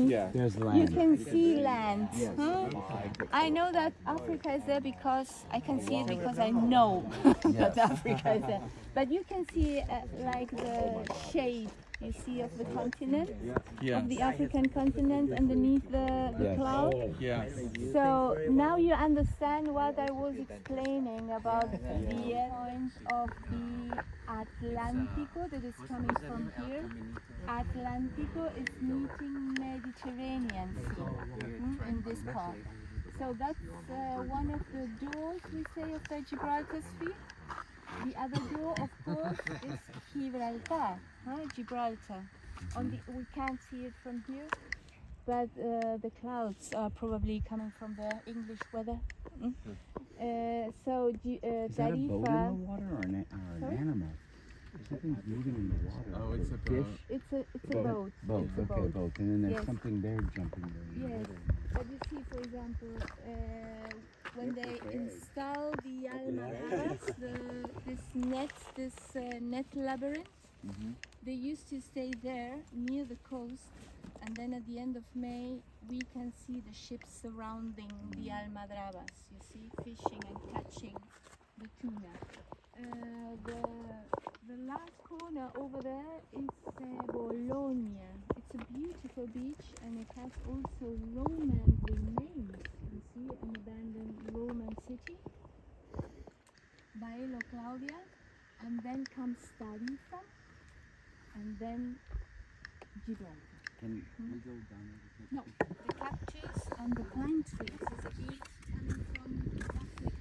Yeah. There's land. You can see land. Yes. Huh? I know that Africa is there because I can see it because I know that Africa is there. But you can see like the shape you see of the continent, of the African continent underneath the cloud. Yeah. So now you understand what I was explaining about the point of the Atlántico that is coming from here. Atlántico is meeting Mediterranean Sea in this part. So that's one of the doors, we say, of the Gibraltar Sea. The other door, of course, is Gibraltar, Gibraltar. We can't see it from here, but the clouds are probably coming from the English weather. So Is that a boat in the water or an animal? Something's moving in the water. Oh, it's a fish. boat. It's a boat. Boat. It's a Okay, boat. boat. And then there's Yes. something there jumping there. Yes, but you see, for example, when they install the almadrabas, this net labyrinth, they used to stay there near the coast, and then at the end of May we can see the ships surrounding the almadrabas, you see, fishing and catching the tuna. The last corner over there is Bologna. It's a beautiful beach and it has also Roman remains. You see an abandoned Roman city, Baelo Claudia, and then comes Tarifa, and then Gibraltar. Can we go down there? No, the cactus and the pine trees is a beach coming from Africa.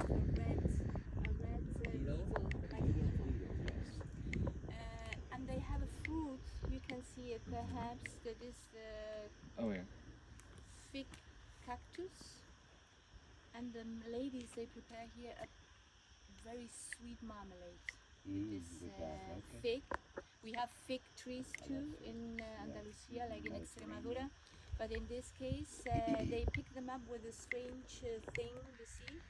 So there's a red eagle, like an eagle. And they have a fruit, you can see it perhaps, that is the Oh, yeah. fig cactus. And the ladies, they prepare here a very sweet marmalade with this fig. We have fig trees too in Andalusia, like in Extremadura. But in this case, they pick them up with a strange thing, you see,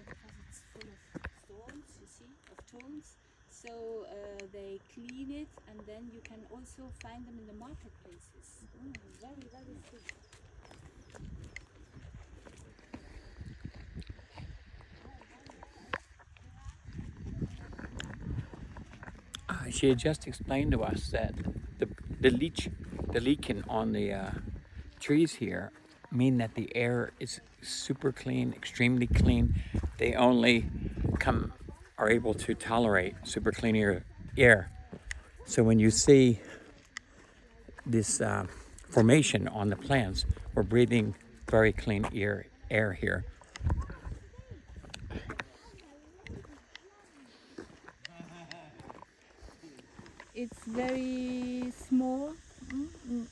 because it's full of thorns, you see, of thorns. So they clean it, and then you can also find them in the marketplaces. Very, very sweet. She had just explained to us that the lichen on the trees here mean that the air is super clean, extremely clean. They only are able to tolerate super clean air. So when you see this formation on the plants, we're breathing very clean air here. It's very small.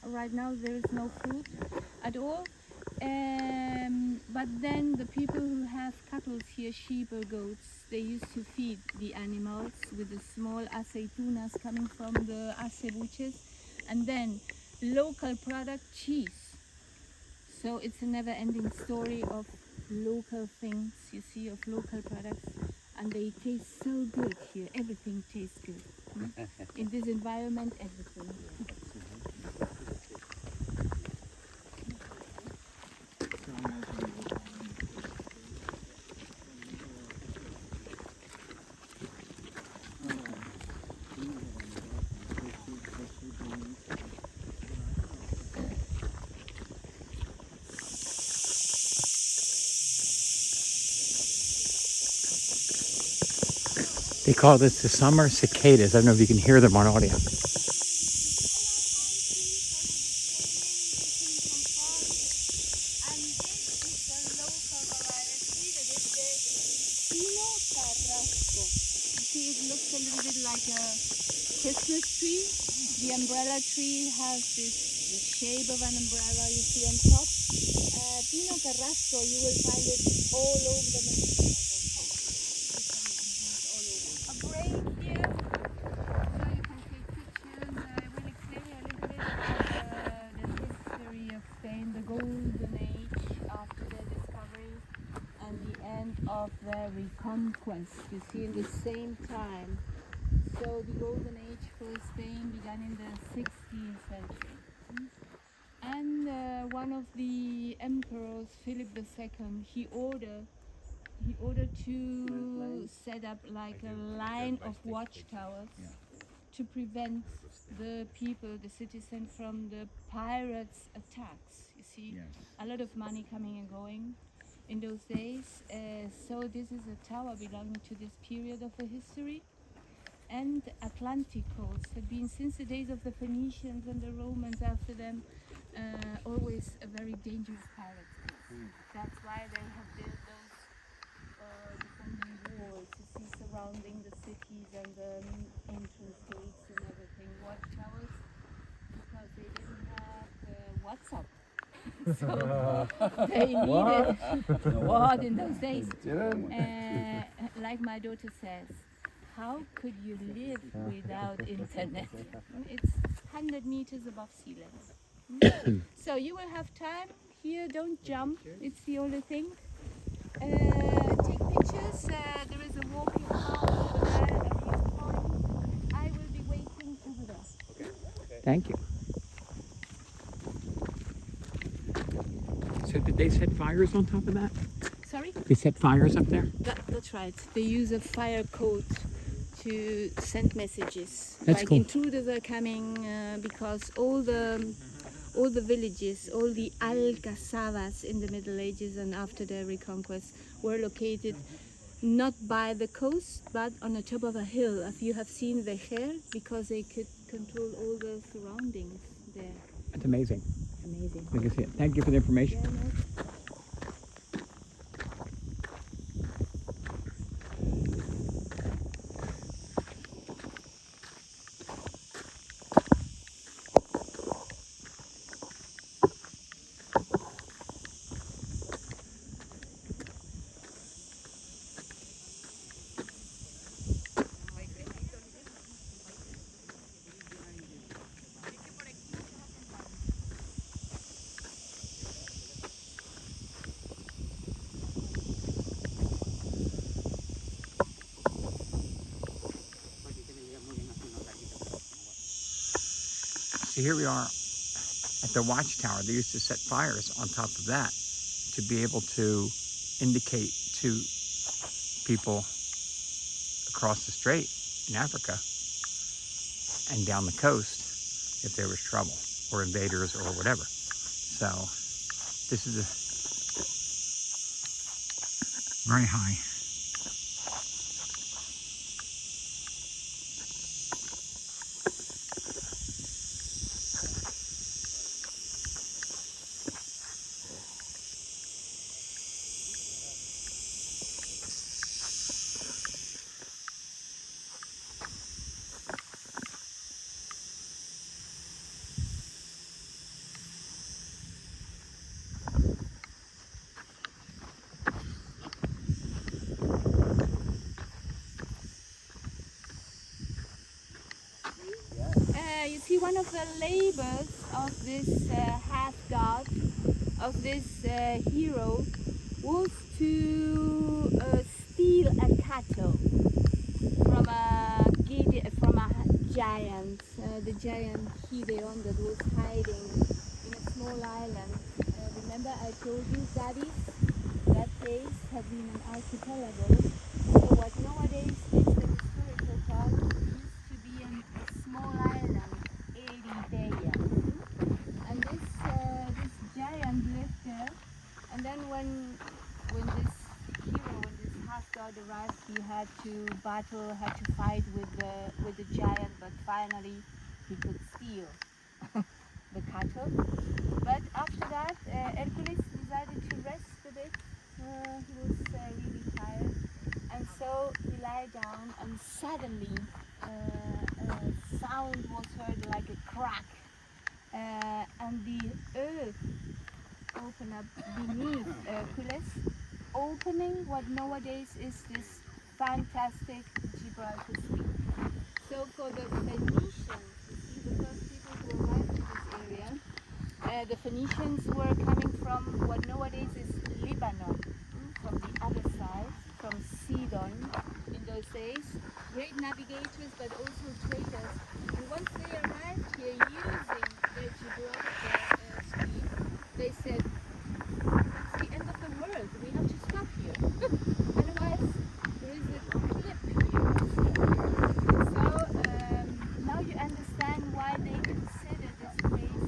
Right now there is no fruit at all. But then the people who have cattle here, sheep or goats, they used to feed the animals with the small aceitunas coming from the acebuches, and then local product cheese. So it's a never-ending story of local things, you see, of local products, and they taste so good here. Everything tastes good. In this environment, everything. They call this the summer cicadas. I don't know if you can hear them on audio. Christmas tree. The umbrella tree has the shape of an umbrella you see on top. Pino Carrasco, you will find it all over the Mediterranean coast. A break here, so you can take pictures. I will explain you a little bit about the history of Spain, the golden age after the discovery and the end of the reconquest. You see, in the same time. So the golden age for Spain began in the 16th century. And one of the emperors, Philip II, he ordered to set up like a line of watchtowers to prevent the people, the citizens, from the pirates' attacks. You see, a lot of money coming and going in those days. So this is a tower belonging to this period of the history. And Atlantic coast had been, since the days of the Phoenicians and the Romans after them, always a very dangerous pirate place. That's why they have built those defending walls, you see, surrounding the cities and the entrance gates and everything, watchtowers, because they didn't have WhatsApp. So they needed what in those days. Like my daughter says, how could you live without internet? It's 100 meters above sea level. So you will have time here, don't jump, it's the only thing. Take pictures, there is a walking path over there, a viewpoint. I will be waiting over there. Thank you. So did they set fires on top of that? Sorry? They set fires up there? That's right. They use a fire code to send messages. That's like cool. Intruders are coming because all the villages, all the alcazabas in the Middle Ages and after the reconquest were located not by the coast but on the top of a hill, as you have seen the hair, because they could control all the surroundings there. That's amazing. Amazing. I can see it. Thank you for the information. Yeah, no. So here we are at the watchtower. They used to set fires on top of that to be able to indicate to people across the strait in Africa and down the coast if there was trouble or invaders or whatever. So this is very high. You see, one of the labors of this half-god, of this hero, was to steal a cattle from a giant, the giant Hippie that was hiding in a small island. Remember I told you Cadiz, that place had been an archipelago. So what nowadays is the historical part used to be a small island, Hippie. And this giant lived there. And then when this half-god arrived, he had to battle, had to fight with the giant, but finally he could steal the cattle. But after that, Hercules decided to rest a bit. He was really tired, and so he lay down, and suddenly a sound was heard like a crack, and the earth opened up beneath Hercules, opening what nowadays is this fantastic Gibraltar Sea. So for the Phoenicians, you see, the first people who arrived in this area, the Phoenicians were coming from what nowadays is Lebanon, from the other side, from Sidon in those days. great navigators, but also traders. And once they arrived here using their Gibraltar stream, they said, it's the end of the world. We have to stop here. Otherwise, there is a cliff here. So now you understand why they consider this place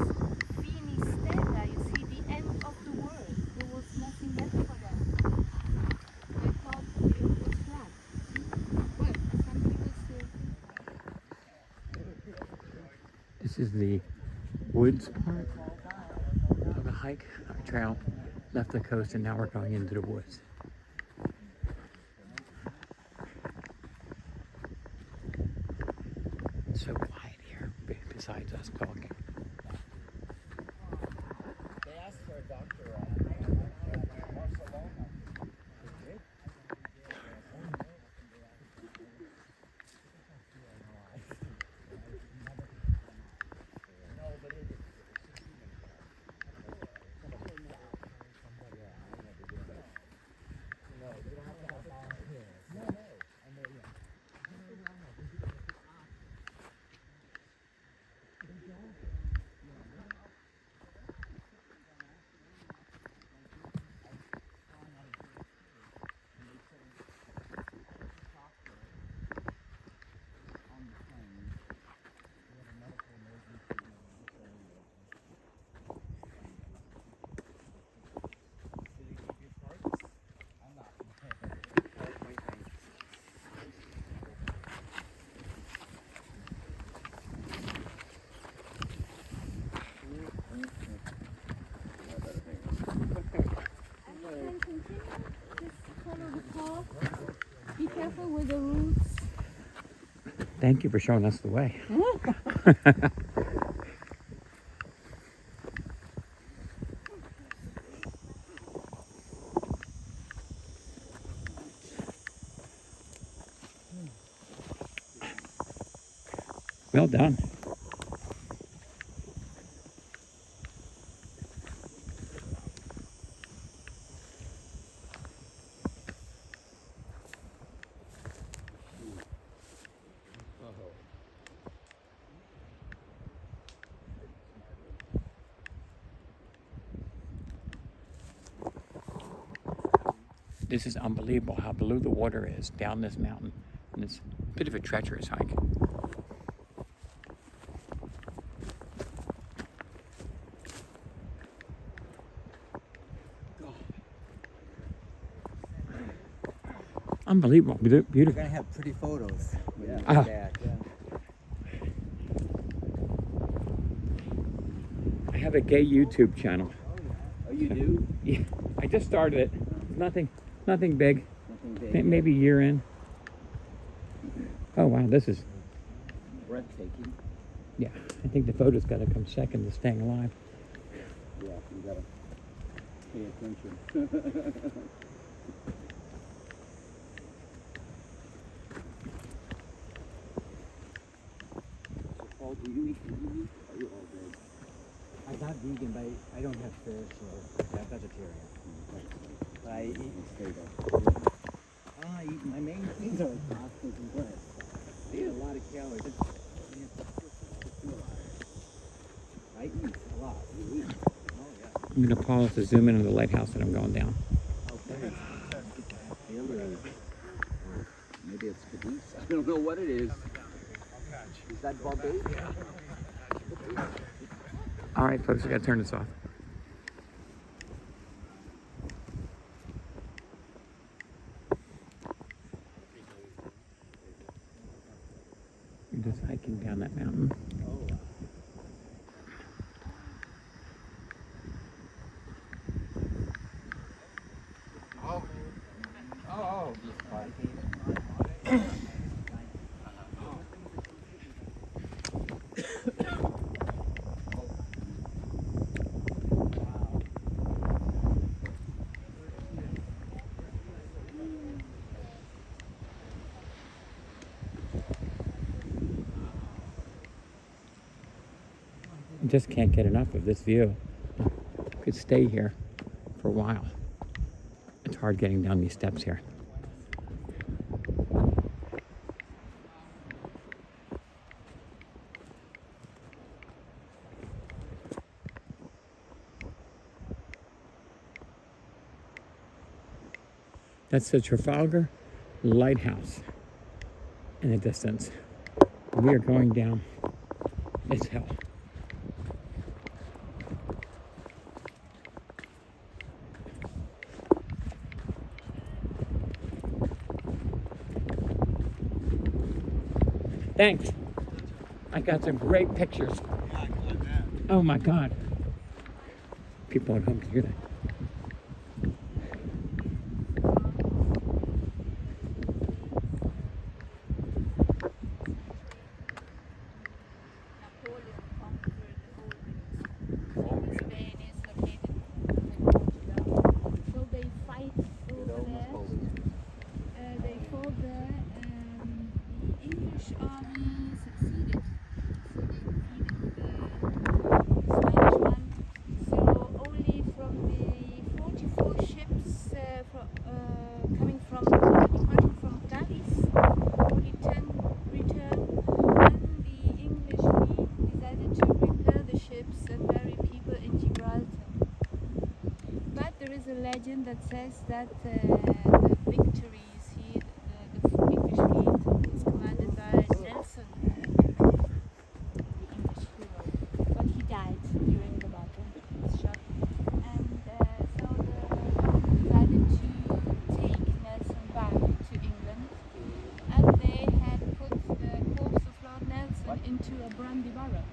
Finisterre. You see, the end of the world. There was nothing left for them. They thought the earth was flat. Well, some people still think. This is the woods part of the hike. Our trail left the coast and now we're going into the woods. It's so quiet here, besides us talking. They asked for a doctor. Be careful with the roots. Thank you for showing us the way. Well done. This is unbelievable how blue the water is down this mountain. And it's a bit of a treacherous hike. Unbelievable, beautiful. You're gonna have pretty photos when you Ah. get back. I have a gay YouTube channel. Oh, you do? Yeah, I just started it. Nothing big. Nothing big. Maybe a year in. Oh wow, this is, Breathtaking. yeah, I think the photo's got to come second to staying alive. Yeah, you gotta pay attention. Paul, do you eat meat? Are you all good? I'm not vegan, but I don't have fish or I'm vegetarian. But I eat. I eat, my main things are pastas and bread. I eat a lot of calories. I eat a lot. You eat? Oh yeah. I'm going to pause to zoom in on the lighthouse that I'm going down. Okay. Maybe it's Cadiz. I don't know what it is. Is that Bombay? All right, folks, I got to turn this off. We're just hiking down that mountain. Oh. I just can't get enough of this view. Could stay here for a while. It's hard getting down these steps here. That's the Trafalgar Lighthouse in the distance. We are going down this hill. Thanks. I got some great pictures. Oh my God. People at home can hear that. Spain is located in Portugal. So they fight over there. They fought there, and the English army succeeded. So they defeated the Spanish one. So only from the 44 ships coming from departing from Cadiz, only 10 returned. And the English fleet decided to repair the ships and bury people in Gibraltar. But there is a legend that says that the victories here, the English fleet is commanded by Nelson, the English hero. But he died during the battle. He was shot. And so the company decided to take Nelson back to England. And they had put the corpse of Lord Nelson into a brandy barrel.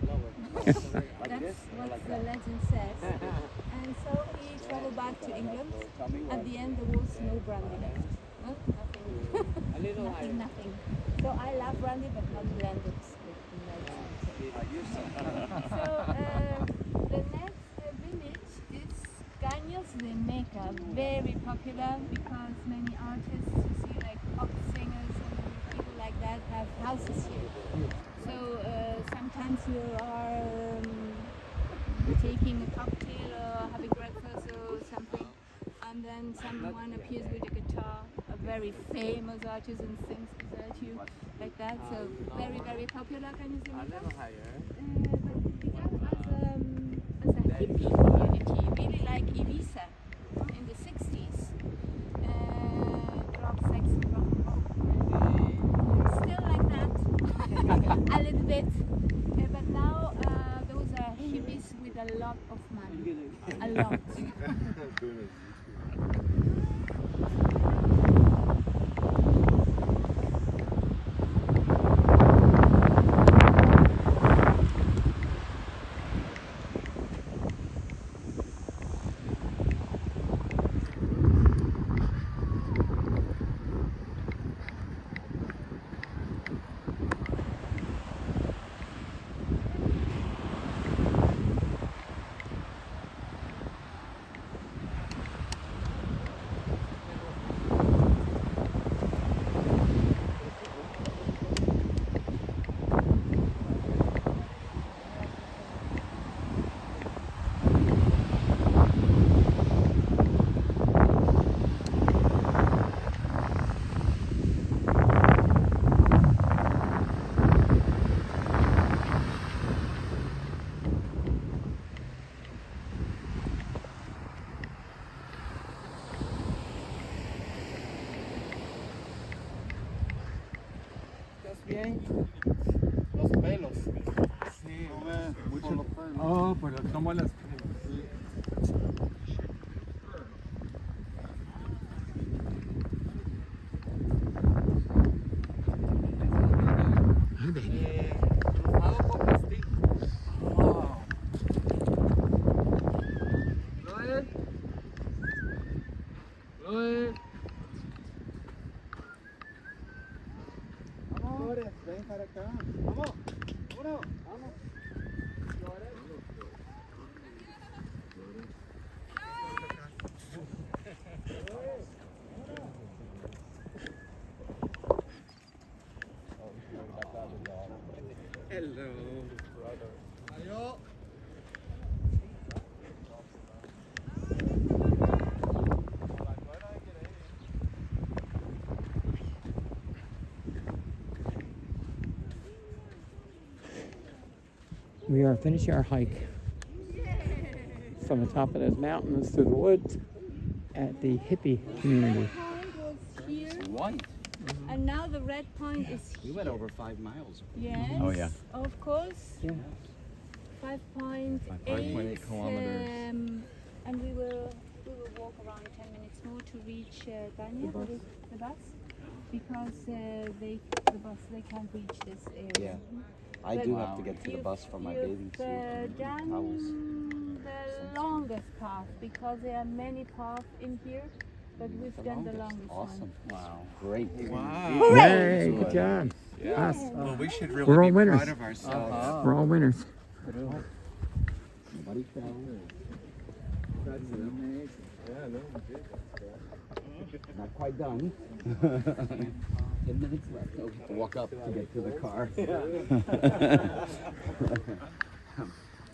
That's what the legend says. And so he traveled back to England. At the end, there was no brandy left. No? Nothing. nothing. So I love brandy, but not blended with Nelson. So the next village is Caños de Meca, very popular because many artists, you see, like pop singers and people like that, have houses here. So sometimes you are taking a cocktail or having breakfast or something, and then someone appears with a guitar, a very famous artist, and sings beside you like that. So very, very popular, can you see that? But it began as a hippie community, really like Ibiza in the 60s. Club, sex, and rock and roll. Still like that, a little bit. But now those are hippies with a lot of money. A lot. Bien, los pelos. Sí, mucho los pelos. Oh, pero como las. Rosado con castigo. Wow. Loe. Flores, ven para acá. Vamos. Uno. Vamos. Flores. Hello. Adiós. We are finishing our hike from the top of those mountains through the woods at the Hippie community. Behind was white. And now the red point is We here. went over 5 miles. Yes. Oh, yeah. Of course. Yeah. 5.8 5.8 kilometers. And we will walk around 10 minutes more to reach Ganya, the bus, because they can't reach this area. Yeah. I do have to get to the bus for my bathing suit and done towels. the longest path, because there are many paths in here, but we've done the longest Awesome. one. Wow. Great. Wow. Hey, good job. Yeah. Us. Well, we should really We're all be winners. proud of ourselves. We're all winners. Nobody fell. That's amazing. Not quite done. 10 minutes left. Oh, we have to walk up to get to the car.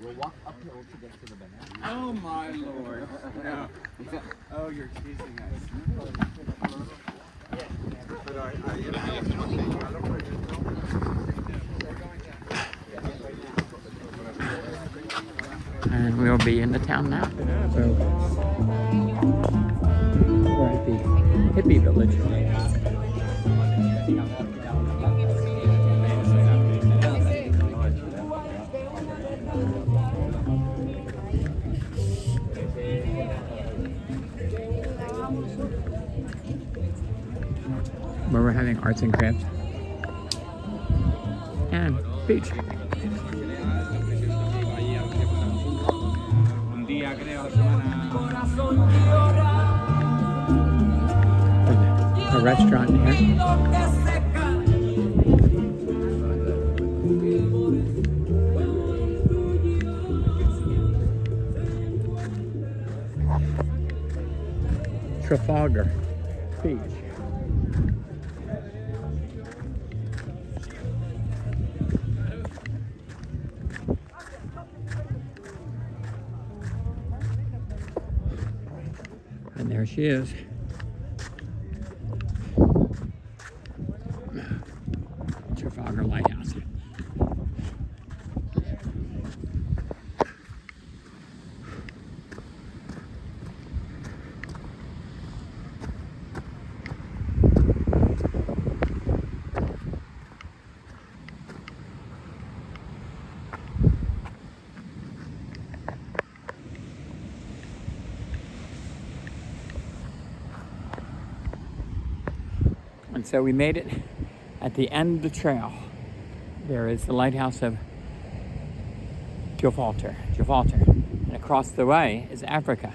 We'll walk uphill to get to the banana. Oh my lord. No. Oh, you're teasing us. And we'll be in the town now. So we're at the hippie village. Where we're having arts and crafts and beach. A restaurant here. Trafalgar Beach. And there she is. Trafalgar Lighthouse. And so we made it at the end of the trail. There is the lighthouse of Gibraltar. And across the way is Africa.